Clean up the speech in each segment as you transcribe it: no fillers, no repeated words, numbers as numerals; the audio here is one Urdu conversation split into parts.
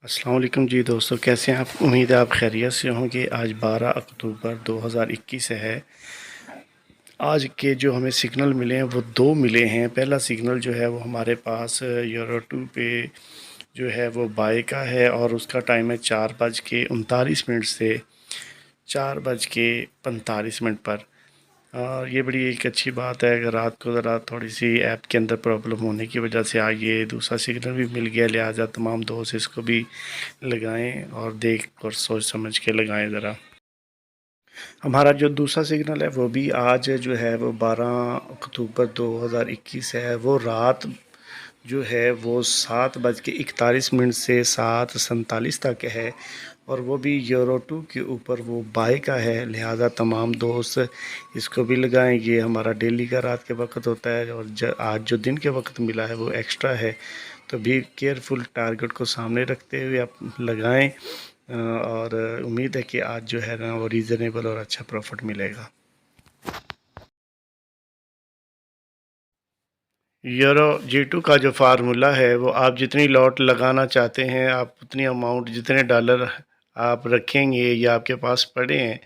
السلام علیکم جی دوستو، کیسے ہیں آپ؟ امید ہے آپ خیریت سے ہوں گے۔ آج 12 اکتوبر 2021 ہے۔ آج کے جو ہمیں سگنل ملے ہیں وہ دو ملے ہیں۔ پہلا سگنل جو ہے وہ ہمارے پاس یورو 2 پہ جو ہے وہ بائی کا ہے اور اس کا ٹائم ہے 4:39 سے 4:45 پر۔ اور یہ بڑی ایک اچھی بات ہے کہ رات کو ذرا تھوڑی سی ایپ کے اندر پرابلم ہونے کی وجہ سے آگے دوسرا سگنل بھی مل گیا، لہٰذا تمام دوست اس کو بھی لگائیں اور دیکھ اور سوچ سمجھ کے لگائیں ذرا۔ ہمارا جو دوسرا سگنل ہے وہ بھی آج جو ہے وہ 12 اکتوبر 2021 ہے۔ وہ رات جو ہے وہ 7:41 سے 7:47 تک ہے اور وہ بھی یورو 2 کے اوپر وہ بائی کا ہے، لہٰذا تمام دوست اس کو بھی لگائیں۔ یہ ہمارا ڈیلی کا رات کے وقت ہوتا ہے اور آج جو دن کے وقت ملا ہے وہ ایکسٹرا ہے، تو بھی کیئرفل ٹارگٹ کو سامنے رکھتے ہوئے آپ لگائیں اور امید ہے کہ آج جو ہے نا وہ ریزنیبل اور اچھا پروفٹ ملے گا۔ یورو G2 کا جو فارمولا ہے وہ آپ جتنی لاٹ لگانا چاہتے ہیں، آپ اتنی اماؤنٹ جتنے ڈالر آپ رکھیں گے یا آپ کے پاس پڑے ہیں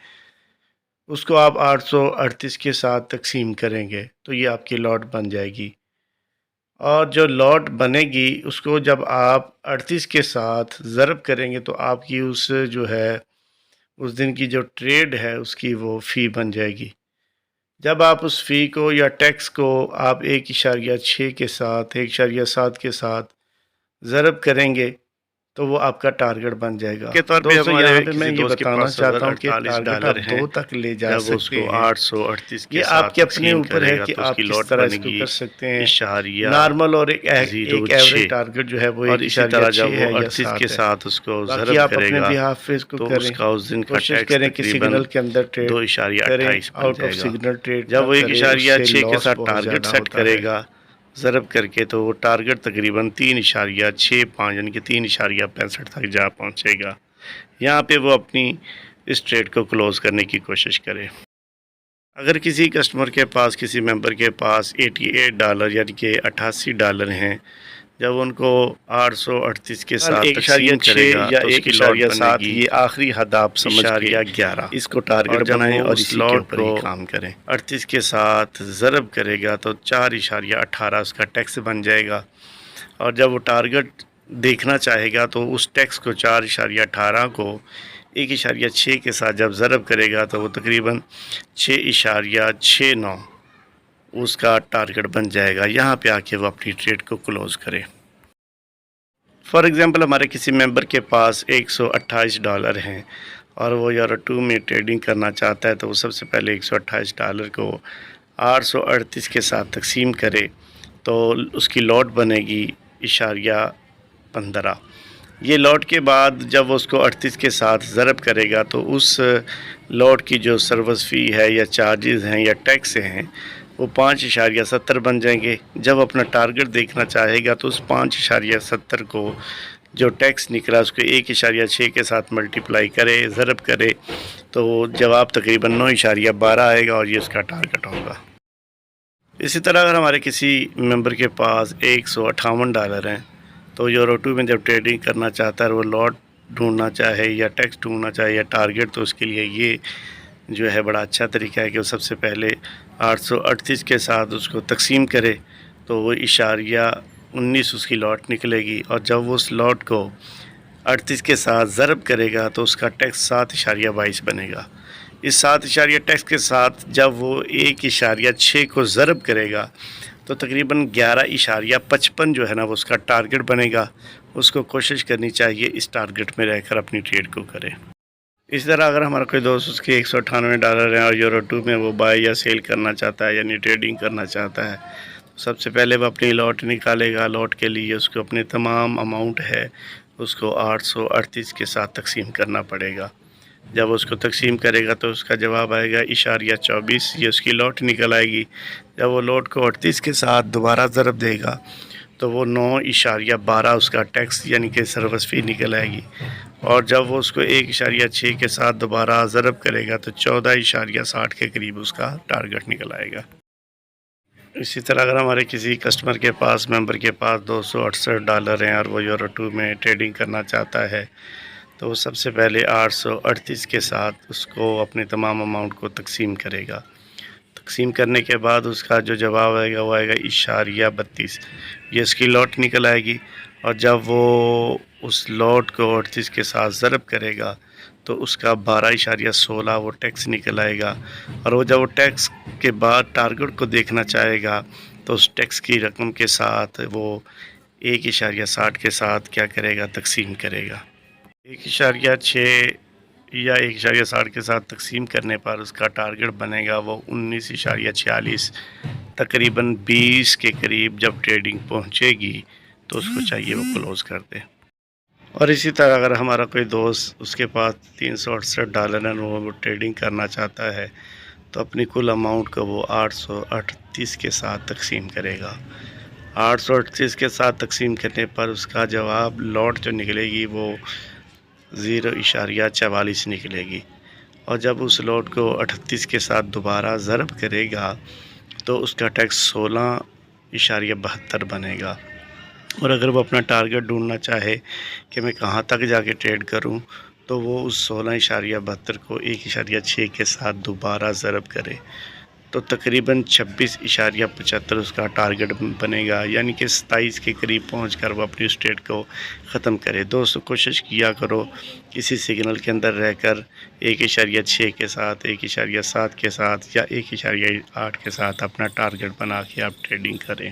اس کو آپ 838 کے ساتھ تقسیم کریں گے تو یہ آپ کی لاٹ بن جائے گی، اور جو لاٹ بنے گی اس کو جب آپ 38 کے ساتھ ضرب کریں گے تو آپ کی اس جو ہے اس دن کی جو ٹریڈ ہے اس کی وہ فی بن جائے گی۔ جب آپ اس فی کو یا ٹیکس کو آپ 1.6 کے ساتھ 1.7 کے ساتھ ضرب کریں گے تو وہ آپ کا ٹارگٹ بن جائے گا۔ کے طور پہ دوستو ہمارے یہاں پہ میں کسی یہ دوست کے بتانا پاس چاہتا ہوں کہ 48 ٹارگٹ ڈالر آپ ہیں، 2 تک لے جا جب اس سکتے کو ہیں۔ 838 کے یہ آپ ساتھ کے اپنے تقسیم اوپر کرے ہے گا کہ تو اس آپ کی کس لاٹ طرح اس بنے کو گی کر سکتے ہیں۔ اشاریہ نارمل اور ایک 06، ایوریج ٹارگٹ جو ہے وہ اور اسی طرح جب 1.6 وہ ہے یا 38 کے 7 ہے۔ ساتھ اس کو باقی ضرب آپ کرے اپنے گا بہاف پہ اس کو تو اس کریں، کا اس دن کا کوشش ٹیکس کریں کہ تقریباً سگنل کے اندر ٹریڈ کریں، 2.28 بن آؤٹ آف جائے گا۔ سگنل ٹریڈ جب نہ وہ کریں، اس سے 1.6 کے لاس ساتھ بہت ٹارگٹ زیادہ سیٹ ہوتا کرے ہے۔ گا ضرب کر کے تو وہ ٹارگٹ تقریباً 3.65 یعنی کہ 3.65 تک جا پہنچے گا۔ یہاں پہ وہ اپنی اس ٹریڈ کو کلوز کرنے کی کوشش کرے۔ اگر کسی کسٹمر کے پاس، کسی ممبر کے پاس 88 ڈالر یعنی کہ 88 ڈالر ہیں، جب ان کو 838 کے ساتھ تقسیم کرے 1.6 گا یا تو اس کی لاٹ بنے 1.7 گی یہ آخری حد آپ سمجھ کے 11، اس کو اور ٹارگٹ جب بنائیں وہ اور اس اسی کے لاٹ اوپر کو ہی کام کریں۔ 38 کے ساتھ ضرب کرے گا تو 4.18 اس کا ٹیکس بن جائے گا، اور جب وہ ٹارگٹ دیکھنا چاہے گا تو اس ٹیکس کو 4.18 کو 1.6 کے ساتھ جب ضرب کرے گا تو وہ تقریباً 6.69 اس کا ٹارگٹ بن جائے گا۔ یہاں پہ آ کے وہ اپنی ٹریڈ کو کلوز کرے۔ فار ایگزامپل ہمارے کسی ممبر کے پاس 128 ڈالر ہیں اور وہ یورو 2 میں ٹریڈنگ کرنا چاہتا ہے، تو وہ سب سے پہلے 128 ڈالر کو 838 کے ساتھ تقسیم کرے تو اس کی لاٹ بنے گی 0.15۔ یہ لاٹ کے بعد جب وہ اس کو 38 کے ساتھ ضرب کرے گا تو اس لاٹ کی جو سروس فی ہے یا چارجز ہیں یا ٹیکس ہیں وہ 5.70 بن جائیں گے۔ جب اپنا ٹارگٹ دیکھنا چاہے گا تو اس 5.70 کو جو ٹیکس نکلا اس کو 1.6 کے ساتھ ملٹیپلائی کرے، ضرب کرے تو جواب تقریباً 9.12 آئے گا اور یہ اس کا ٹارگٹ ہوگا۔ اسی طرح اگر ہمارے کسی ممبر کے پاس 158 ڈالر ہیں تو یورو 2 میں جب ٹریڈنگ کرنا چاہتا ہے وہ لاٹ ڈھونڈنا چاہے یا ٹیکس ڈھونڈنا چاہے یا ٹارگٹ، تو اس کے لیے یہ جو ہے بڑا اچھا طریقہ ہے کہ وہ سب سے پہلے 838 کے ساتھ اس کو تقسیم کرے تو وہ 0.19 اس کی لاٹ نکلے گی، اور جب وہ اس لاٹ کو 38 کے ساتھ ضرب کرے گا تو اس کا ٹیکس 7.22 بنے گا۔ اس 7 ٹیکس کے ساتھ جب وہ 1.6 کو ضرب کرے گا تو تقریباً 11.55 جو ہے نا وہ اس کا ٹارگٹ بنے گا۔ اس کو کوشش کرنی چاہیے اس ٹارگٹ میں رہ کر اپنی ٹریڈ کو کرے۔ اس طرح اگر ہمارا کوئی دوست اس کے 198 ڈالر ہیں اور یورو 2 میں وہ بائی یا سیل کرنا چاہتا ہے یعنی ٹریڈنگ کرنا چاہتا ہے، سب سے پہلے وہ اپنی لاٹ نکالے گا۔ لاٹ کے لیے اس کو اپنے تمام اماؤنٹ ہے اس کو 838 کے ساتھ تقسیم کرنا پڑے گا۔ جب اس کو تقسیم کرے گا تو اس کا جواب آئے گا 0.24، یہ اس کی لاٹ نکل آئے گی۔ جب وہ لاٹ کو 38 کے ساتھ دوبارہ ضرب دے گا تو وہ 9.12 اس کا ٹیکس یعنی کہ سروس فی نکل آئے گی، اور جب وہ اس کو 1.6 کے ساتھ دوبارہ ضرب کرے گا تو 14.60 کے قریب اس کا ٹارگٹ نکل آئے گا۔ اسی طرح اگر ہمارے کسی کسٹمر کے پاس ممبر کے پاس $268 ہیں اور وہ یورو 2 میں ٹریڈنگ کرنا چاہتا ہے تو وہ سب سے پہلے 838 کے ساتھ اس کو اپنے تمام اماؤنٹ کو تقسیم کرے گا. تقسیم کرنے کے بعد اس کا جو جواب آئے گا وہ آئے گا 32. یہ اس کی لاٹ نکل آئے گی، اور جب وہ اس لاٹ کو 38 کے ساتھ ضرب کرے گا تو اس کا 12.16 وہ ٹیکس نکل آئے گا. اور وہ جب وہ ٹیکس کے بعد ٹارگٹ کو دیکھنا چاہے گا تو اس ٹیکس کی رقم کے ساتھ وہ 1.60 کے ساتھ کیا کرے گا، تقسیم کرے گا. 1.6 یا 1.60 کے ساتھ تقسیم کرنے پر اس کا ٹارگٹ بنے گا وہ 19.46. تقریباً 20 کے قریب جب ٹریڈنگ پہنچے گی تو اس کو چاہیے وہ کلوز کر دے. اور اسی طرح اگر ہمارا کوئی دوست اس کے پاس $368 ہے، وہ ٹریڈنگ کرنا چاہتا ہے تو اپنی کل اماؤنٹ کو وہ 838 کے ساتھ تقسیم کرے گا. 838 کے ساتھ تقسیم کرنے پر اس کا جواب لاٹ جو نکلے گی وہ 0.44 نکلے گی. اور جب اس لاٹ کو 38 کے ساتھ دوبارہ ضرب کرے گا تو اس کا ٹیکس 16.72 بنے گا. اور اگر وہ اپنا ٹارگٹ ڈھونڈنا چاہے کہ میں کہاں تک جا کے ٹریڈ کروں تو وہ اس 16.72 کو 1.6 کے ساتھ دوبارہ ضرب کرے تو تقریباً 26.75 اس کا ٹارگٹ بنے گا، یعنی کہ 27 کے قریب پہنچ کر وہ اپنی اسٹریٹ کو ختم کرے. دوستو کوشش کیا کرو کسی سگنل کے اندر رہ کر 1.6 کے ساتھ، 1.7 کے ساتھ یا 1.8 کے ساتھ اپنا ٹارگٹ بنا کے آپ ٹریڈنگ کریں.